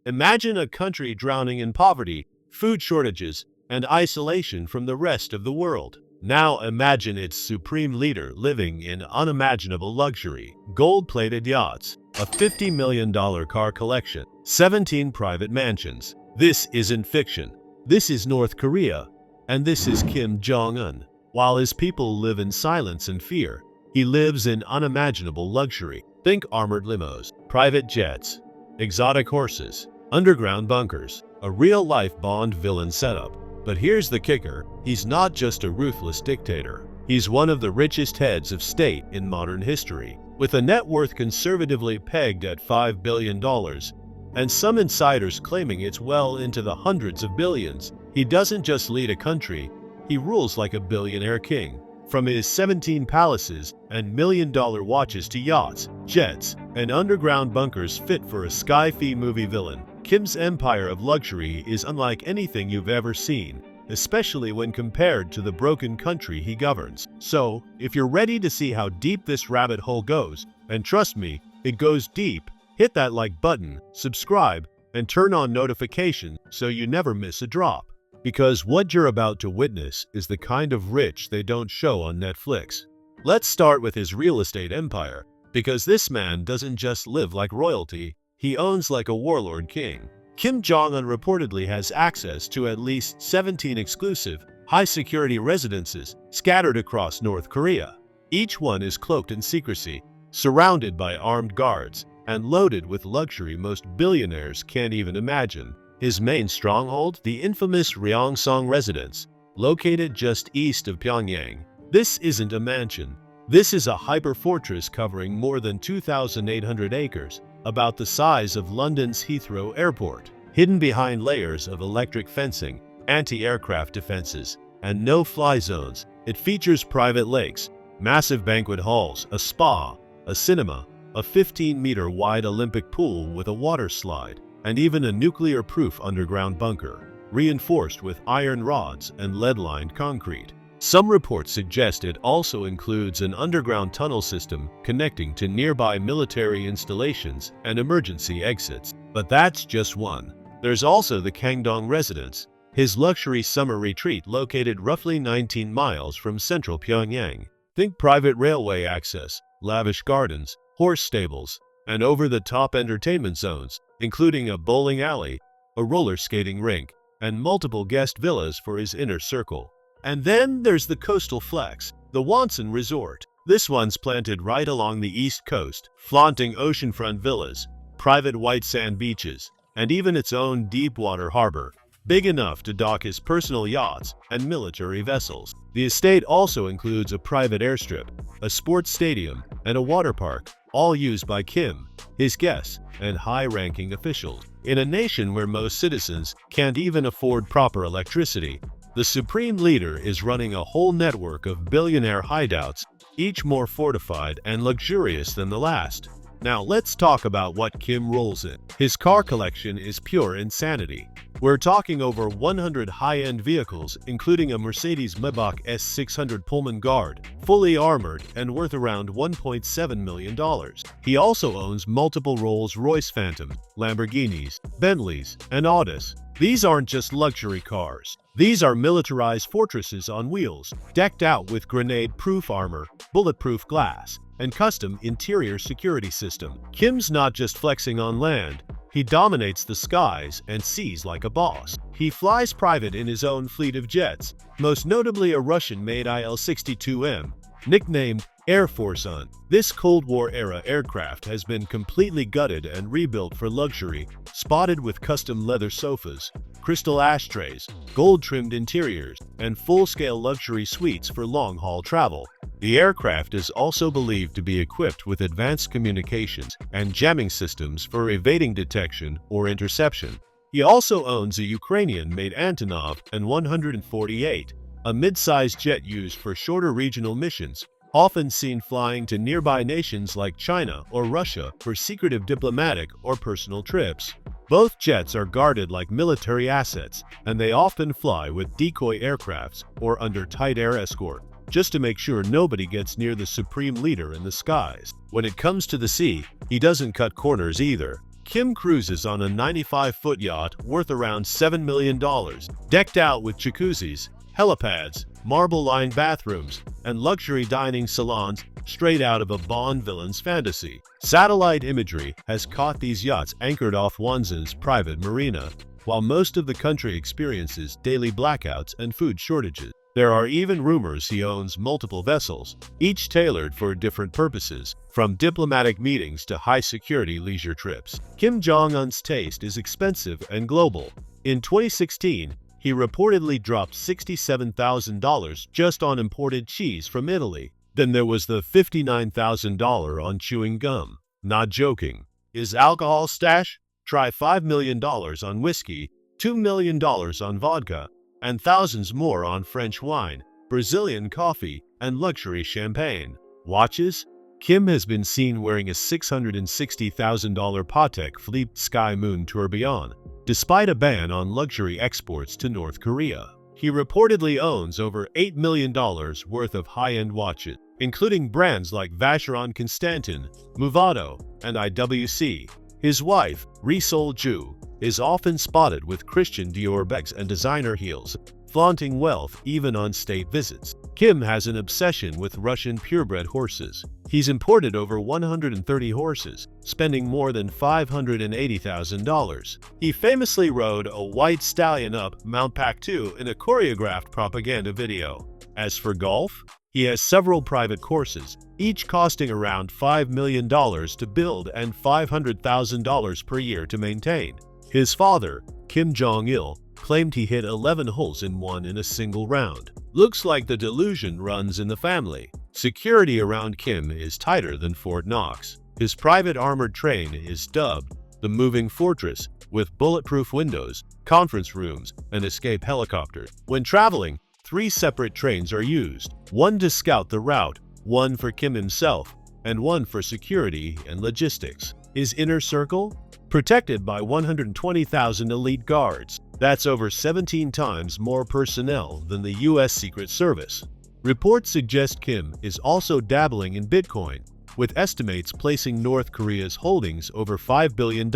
Imagine a country drowning in poverty, food shortages, and isolation from the rest of the world. Now imagine its supreme leader living in unimaginable luxury, gold-plated yachts, a $50 million car collection, 17 private mansions. This isn't fiction. This is North Korea, and this is Kim Jong Un. While his people live in silence and fear, he lives in unimaginable luxury. Think armored limos, private jets, exotic horses, underground bunkers, a real-life Bond villain setup. But here's the kicker, he's not just a ruthless dictator. He's one of the richest heads of state in modern history, with a net worth conservatively pegged at $5 billion, and some insiders claiming it's well into the hundreds of billions. He doesn't just lead a country, he rules like a billionaire king. From his 17 palaces and million-dollar watches to yachts, jets, and underground bunkers fit for a sci-fi movie villain, Kim's empire of luxury is unlike anything you've ever seen, especially when compared to the broken country he governs. So, if you're ready to see how deep this rabbit hole goes, and trust me, it goes deep, hit that like button, subscribe, and turn on notifications so you never miss a drop. Because what you're about to witness is the kind of rich they don't show on Netflix. Let's start with his real estate empire, because this man doesn't just live like royalty, he owns like a warlord king. Kim Jong Un reportedly has access to at least 17 exclusive, high-security residences scattered across North Korea. Each one is cloaked in secrecy, surrounded by armed guards, and loaded with luxury most billionaires can't even imagine. His main stronghold, the infamous Ryongsan residence, located just east of Pyongyang. This isn't a mansion. This is a hyper-fortress covering more than 2,800 acres, about the size of London's Heathrow Airport. Hidden behind layers of electric fencing, anti-aircraft defenses, and no-fly zones, it features private lakes, massive banquet halls, a spa, a cinema, a 15-meter-wide Olympic pool with a water slide, and even a nuclear-proof underground bunker, reinforced with iron rods and lead-lined concrete. Some reports suggest it also includes an underground tunnel system connecting to nearby military installations and emergency exits. But that's just one. There's also the Kangdong residence, his luxury summer retreat located roughly 19 miles from central Pyongyang. Think private railway access, lavish gardens, horse stables, and over-the-top entertainment zones, including a bowling alley, a roller skating rink, and multiple guest villas for his inner circle. And then there's the coastal flex, the Wonsan Resort. This one's planted right along the east coast, flaunting oceanfront villas, private white sand beaches, and even its own deep-water harbor, big enough to dock his personal yachts and military vessels. The estate also includes a private airstrip, a sports stadium, and a water park, all used by Kim, his guests, and high-ranking officials. In a nation where most citizens can't even afford proper electricity, the supreme leader is running a whole network of billionaire hideouts, each more fortified and luxurious than the last. Now let's talk about what Kim rolls in. His car collection is pure insanity. We're talking over 100 high-end vehicles, including a Mercedes-Maybach S600 Pullman Guard, fully armored and worth around $1.7 million. He also owns multiple Rolls-Royce Phantoms, Lamborghinis, Bentleys, and Audis. These aren't just luxury cars. These are militarized fortresses on wheels, decked out with grenade-proof armor, bulletproof glass, and custom interior security system. Kim's not just flexing on land, he dominates the skies and seas like a boss. He flies private in his own fleet of jets, most notably a Russian-made IL-62M, nicknamed Air Force Un. This Cold War-era aircraft has been completely gutted and rebuilt for luxury, spotted with custom leather sofas, crystal ashtrays, gold-trimmed interiors, and full-scale luxury suites for long-haul travel. The aircraft is also believed to be equipped with advanced communications and jamming systems for evading detection or interception. He also owns a Ukrainian-made Antonov An-148, a mid-sized jet used for shorter regional missions, often seen flying to nearby nations like China or Russia for secretive diplomatic or personal trips. Both jets are guarded like military assets, and they often fly with decoy aircrafts or under tight air escort, just to make sure nobody gets near the supreme leader in the skies. When it comes to the sea, he doesn't cut corners either. Kim cruises on a 95-foot yacht worth around $7 million, decked out with jacuzzis, helipads, marble-lined bathrooms, and luxury dining salons straight out of a Bond villain's fantasy. Satellite imagery has caught these yachts anchored off Wonsan's private marina, while most of the country experiences daily blackouts and food shortages. There are even rumors he owns multiple vessels, each tailored for different purposes, from diplomatic meetings to high-security leisure trips. Kim Jong Un's taste is expensive and global. In 2016, he reportedly dropped $67,000 just on imported cheese from Italy. Then there was the $59,000 on chewing gum. Not joking. His alcohol stash? Try $5 million on whiskey, $2 million on vodka, and thousands more on French wine, Brazilian coffee, and luxury champagne. Watches? Kim has been seen wearing a $660,000 Patek Philippe Sky Moon Tourbillon, despite a ban on luxury exports to North Korea. He reportedly owns over $8 million worth of high-end watches, including brands like Vacheron Constantin, Movado, and IWC. His wife, Richest, is often spotted with Christian Dior bags and designer heels, flaunting wealth even on state visits. Kim has an obsession with Russian purebred horses. He's imported over 130 horses, spending more than $580,000. He famously rode a white stallion up Mount Paktu in a choreographed propaganda video. As for golf, he has several private courses, each costing around $5 million to build and $500,000 per year to maintain. His father, Kim Jong Un, claimed he hit 11 holes in one in a single round. Looks like the delusion runs in the family. Security around Kim is tighter than Fort Knox. His private armored train is dubbed the Moving Fortress, with bulletproof windows, conference rooms, and escape helicopters. When traveling, 3 separate trains are used, one to scout the route, one for Kim himself, and one for security and logistics. His inner circle? Protected by 120,000 elite guards. That's over 17 times more personnel than the U.S. Secret Service. Reports suggest Kim is also dabbling in Bitcoin, with estimates placing North Korea's holdings over $5 billion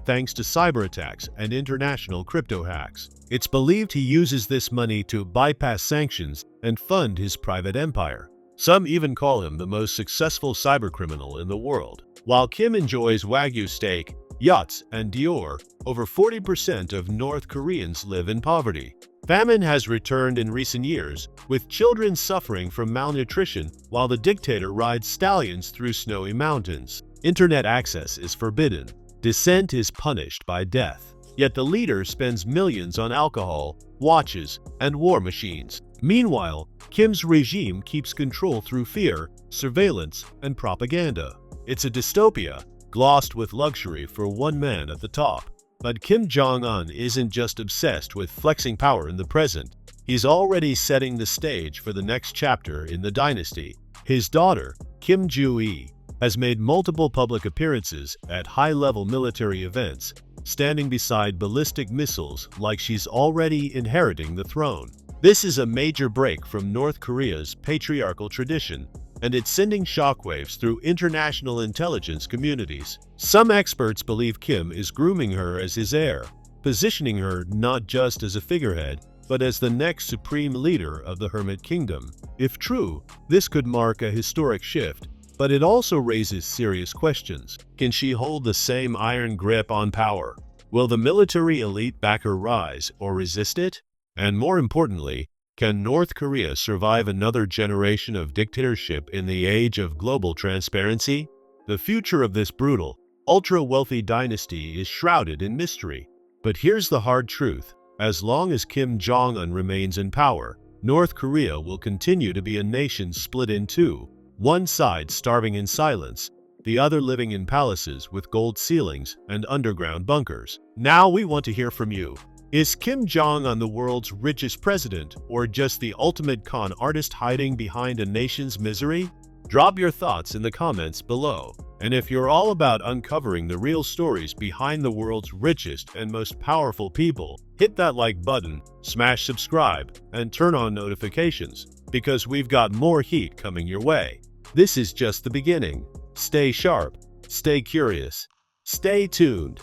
thanks to cyber attacks and international crypto hacks. It's believed he uses this money to bypass sanctions and fund his private empire. Some even call him the most successful cybercriminal in the world. While Kim enjoys Wagyu steak, yachts, and Dior, over 40% of North Koreans live in poverty. Famine has returned in recent years, with children suffering from malnutrition while the dictator rides stallions through snowy mountains. Internet access is forbidden. Dissent is punished by death. Yet the leader spends millions on alcohol, watches, and war machines. Meanwhile, Kim's regime keeps control through fear, surveillance, and propaganda. It's a dystopia, glossed with luxury for one man at the top. But Kim Jong Un isn't just obsessed with flexing power in the present. He's already setting the stage for the next chapter in the dynasty. His daughter, Kim Jong-un, has made multiple public appearances at high-level military events, standing beside ballistic missiles like she's already inheriting the throne. This is a major break from North Korea's patriarchal tradition, and it's sending shockwaves through international intelligence communities. Some experts believe Kim is grooming her as his heir, positioning her not just as a figurehead, but as the next supreme leader of the Hermit Kingdom. If true, this could mark a historic shift, but it also raises serious questions. Can she hold the same iron grip on power? Will the military elite back her rise or resist it? And more importantly, can North Korea survive another generation of dictatorship in the age of global transparency? The future of this brutal, ultra-wealthy dynasty is shrouded in mystery. But here's the hard truth. As long as Kim Jong Un remains in power, North Korea will continue to be a nation split in two, one side starving in silence, the other living in palaces with gold ceilings and underground bunkers. Now we want to hear from you. Is Kim Jong Un the world's richest president, or just the ultimate con artist hiding behind a nation's misery? Drop your thoughts in the comments below. And if you're all about uncovering the real stories behind the world's richest and most powerful people, hit that like button, smash subscribe, and turn on notifications, because we've got more heat coming your way. This is just the beginning. Stay sharp, stay curious, Stay tuned.